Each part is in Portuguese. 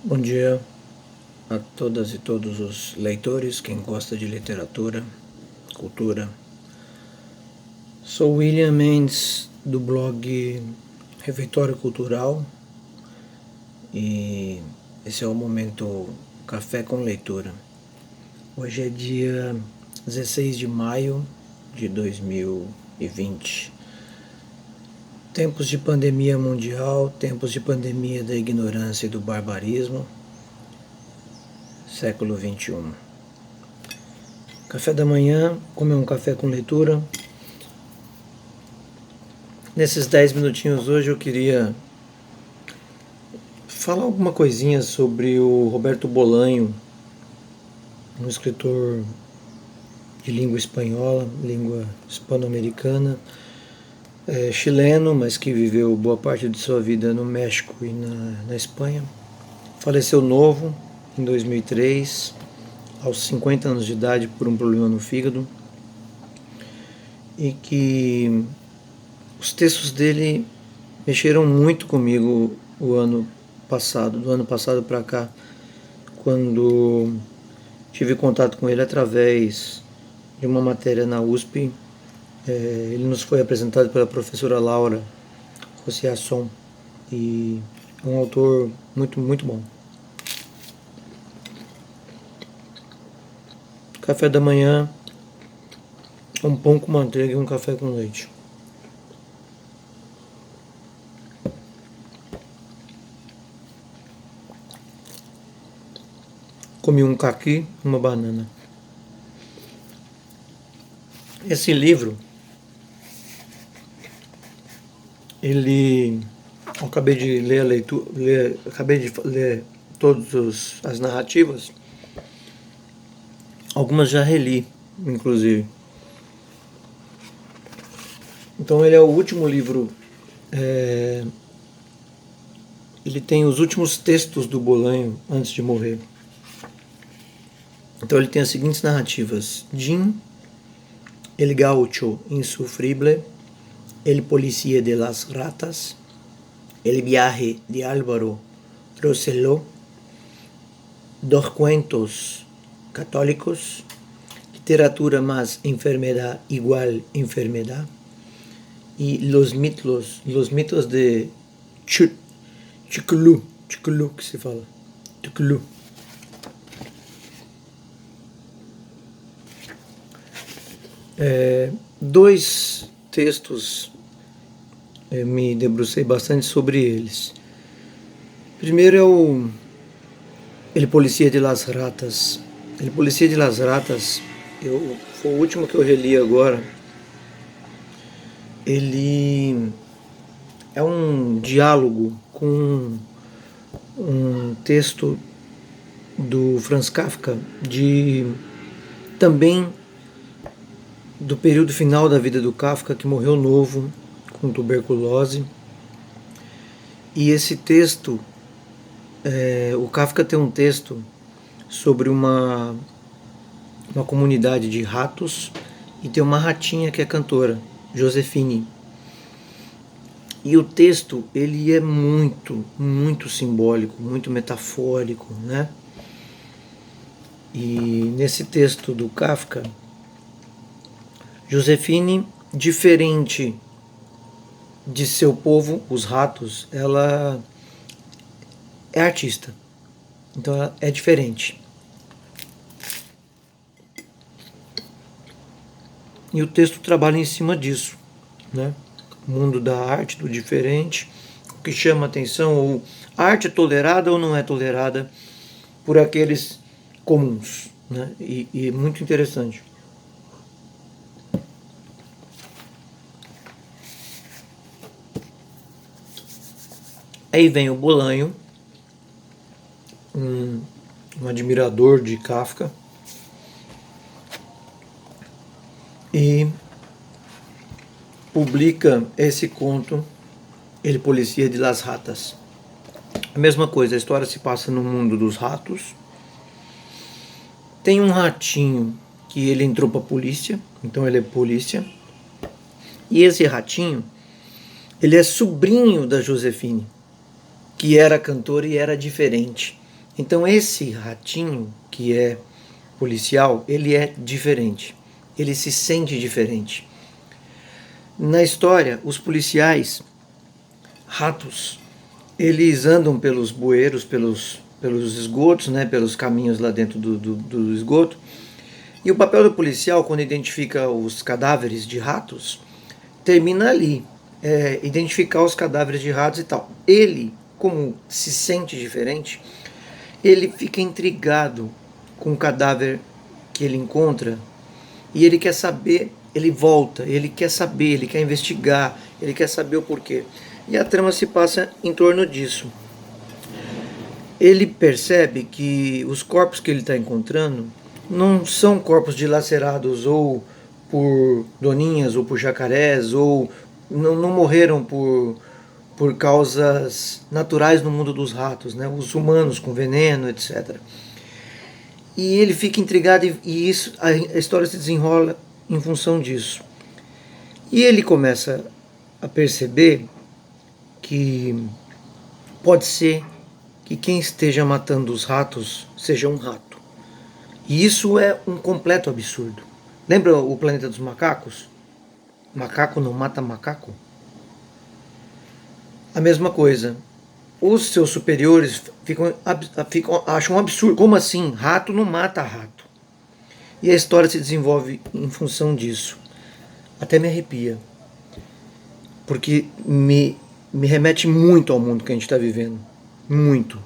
Bom dia a todas e todos os leitores, quem gosta de literatura, cultura. Sou William Mendes, do blog Refeitório Cultural, e esse é o momento Café com Leitura. Hoje é dia 16 de maio de 2020. Tempos de pandemia mundial, tempos de pandemia da ignorância e do barbarismo, século XXI. Café da manhã, comer um café com leitura. Nesses 10 minutinhos hoje eu queria falar alguma coisinha sobre o Roberto Bolanho, um escritor de língua espanhola, língua hispano-americana, chileno, mas que viveu boa parte de sua vida no México e na Espanha. Faleceu novo, em 2003, aos 50 anos de idade, por um problema no fígado, e que os textos dele mexeram muito comigo o ano passado, do ano passado para cá, quando tive contato com ele através de uma matéria na USP. Ele nos foi apresentado pela professora Laura Rociasson, e é um autor muito, muito bom. Café da manhã, um pão com manteiga e um café com leite. Comi um caqui, uma banana. Esse livro, eu acabei de ler acabei de ler todas as narrativas. Algumas já reli, inclusive. Então ele é o último livro. Ele tem os últimos textos do Bolanho antes de morrer. Então ele tem as seguintes narrativas: Jim, el gaucho insufrible, el policía de las ratas, el viaje de Álvaro Rosselló, dos cuentos católicos, literatura más enfermedad igual enfermedad, y los mitos de Chicxulub, que se fala, Chicxulub. Dois textos, me debrucei bastante sobre eles. Primeiro é o El Policía de las Ratas. El Policía de las Ratas foi o último que eu reli agora. Ele é um diálogo com um texto do Franz Kafka, também do período final da vida do Kafka, que morreu novo com tuberculose. E esse texto, o Kafka tem um texto sobre uma comunidade de ratos, e tem uma ratinha que é cantora, Josefine. E o texto, ele é muito, muito simbólico, muito metafórico, né? E nesse texto do Kafka, Josefine, diferente de seu povo, os ratos, ela é artista. Então ela é diferente. E o texto trabalha em cima disso, né? O mundo da arte, do diferente, o que chama atenção, ou a arte é tolerada ou não é tolerada por aqueles comuns, né? E muito interessante. Aí vem o Bolanho, um admirador de Kafka, e publica esse conto, El Policía de las Ratas. A mesma coisa, a história se passa no mundo dos ratos. Tem um ratinho que ele entrou para a polícia, então ele é polícia. E esse ratinho, ele é sobrinho da Josefine, que era cantora e era diferente. Então esse ratinho, que é policial, ele é diferente. Ele se sente diferente. Na história, os policiais, ratos, eles andam pelos bueiros, pelos esgotos, né, pelos caminhos lá dentro do esgoto. E o papel do policial, quando identifica os cadáveres de ratos, termina ali. Identificar os cadáveres de ratos e tal. Ele, como se sente diferente, ele fica intrigado com o cadáver que ele encontra e ele quer saber, ele volta, ele quer saber, ele quer investigar, ele quer saber o porquê. E a trama se passa em torno disso. Ele percebe que os corpos que ele está encontrando não são corpos dilacerados ou por doninhas ou por jacarés, ou não morreram por causas naturais no mundo dos ratos, né? Os humanos com veneno, etc. E ele fica intrigado e isso, a história se desenrola em função disso. E ele começa a perceber que pode ser que quem esteja matando os ratos seja um rato. E isso é um completo absurdo. Lembra o Planeta dos Macacos? Macaco não mata macaco? A mesma coisa. Os seus superiores acham um absurdo. Como assim? Rato não mata rato. E a história se desenvolve em função disso. Até me arrepia. Porque me remete muito ao mundo que a gente está vivendo. Muito.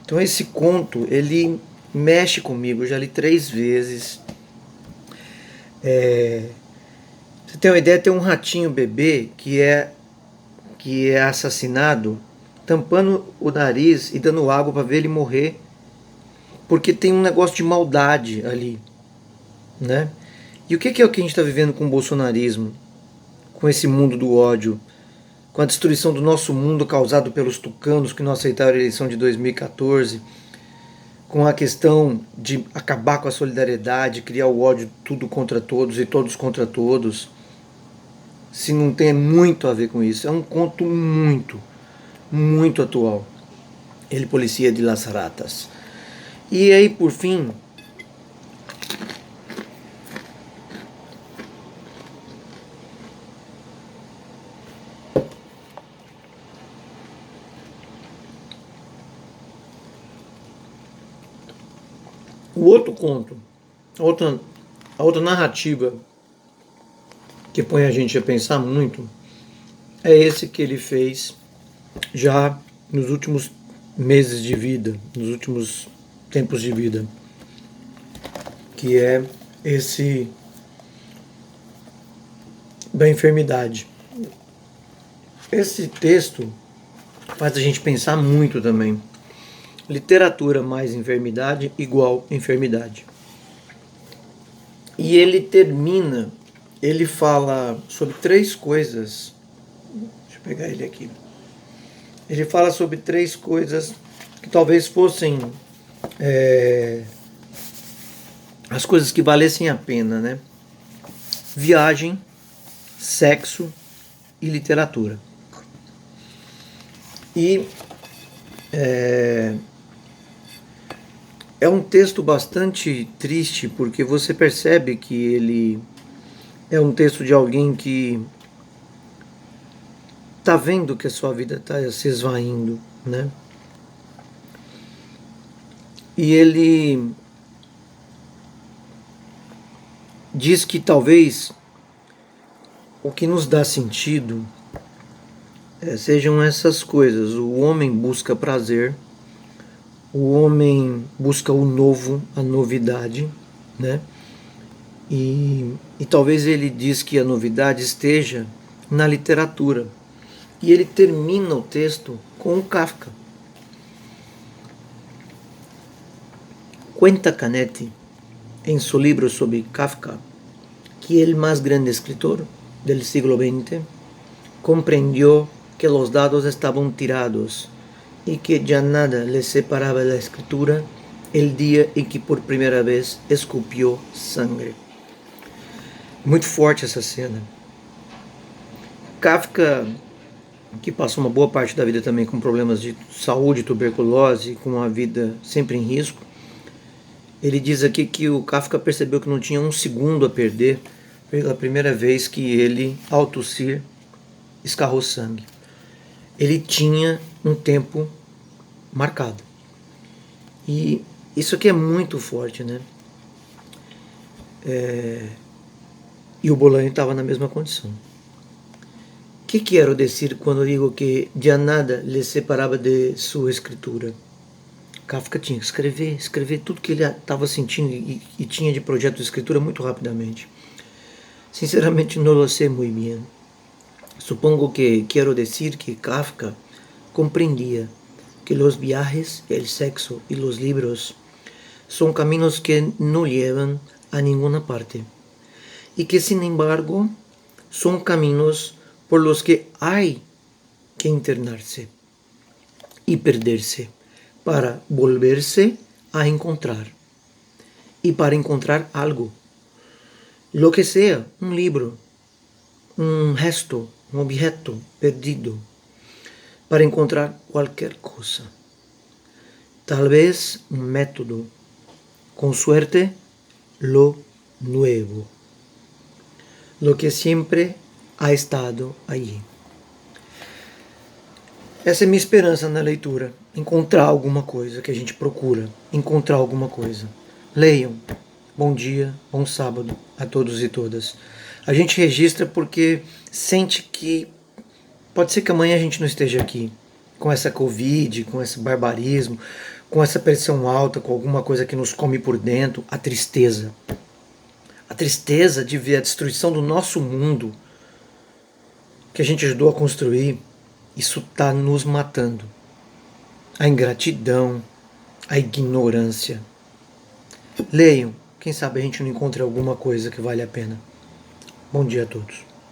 Então esse conto, ele mexe comigo. Eu já li 3 vezes. Você tem uma ideia, tem um ratinho bebê que é assassinado tampando o nariz e dando água para ver ele morrer, porque tem um negócio de maldade ali, né? E o que é o que a gente está vivendo com o bolsonarismo, com esse mundo do ódio, com a destruição do nosso mundo causado pelos tucanos que não aceitaram a eleição de 2014, com a questão de acabar com a solidariedade, criar o ódio tudo contra todos e todos contra todos? Se não tem muito a ver com isso. É um conto muito atual. Ele policia de Las Ratas. E aí, por fim, o outro conto, a outra narrativa que põe a gente a pensar muito, é esse que ele fez já nos últimos meses de vida, nos últimos tempos de vida, que é esse da enfermidade. Esse texto faz a gente pensar muito também. Literatura mais enfermidade igual enfermidade. E ele termina, ele fala sobre 3 coisas. Deixa eu pegar ele aqui. Ele fala sobre 3 coisas que talvez fossem as coisas que valessem a pena, né? Viagem, sexo e literatura. E é um texto bastante triste, porque você percebe que ele é um texto de alguém que está vendo que a sua vida está se esvaindo, né? E ele diz que talvez o que nos dá sentido sejam essas coisas. O homem busca prazer, o homem busca o novo, a novidade, né? E talvez ele diz que a novidade esteja na literatura. E ele termina o texto com o Kafka. Cuenta Canetti, em seu livro sobre Kafka, que el más grande escritor del siglo XX comprendió que los dados estaban tirados y que ya nada le separaba de la escritura el día en que por primera vez escupió sangre. Muito forte essa cena. Kafka que passa uma boa parte da vida também com problemas de saúde, tuberculose, com uma vida sempre em risco. Ele diz aqui que o Kafka percebeu que não tinha um segundo a perder pela primeira vez que ele, ao tossir, escarrou sangue. Ele tinha um tempo marcado. E isso aqui é muito forte, né? E o Bolanho estava na mesma condição. O que quero dizer quando digo que já nada lhe separava de sua escritura? Kafka tinha que escrever tudo que ele estava sentindo e tinha de projeto de escritura muito rapidamente. Sinceramente, não lo sei muito bem. Supongo que quero dizer que Kafka compreendia que os viajes, el sexo y los libros son caminos que no llevan a ninguna parte y que sin embargo son caminos por los que hay que internarse y perderse para volverse a encontrar y para encontrar algo, lo que sea, un libro, un gesto, un objeto perdido, para encontrar cualquier cosa, tal vez un método, con suerte, lo nuevo, lo que siempre ha estado allí. Essa é a minha esperança na leitura, encontrar alguma coisa que a gente procura, encontrar alguma coisa. Leiam. Bom dia, bom sábado a todos e todas. A gente registra porque sente que pode ser que amanhã a gente não esteja aqui, com essa Covid, com esse barbarismo, com essa pressão alta, com alguma coisa que nos come por dentro, a tristeza. A tristeza de ver a destruição do nosso mundo, que a gente ajudou a construir, isso está nos matando. A ingratidão, a ignorância. Leiam, quem sabe a gente não encontre alguma coisa que vale a pena. Bom dia a todos.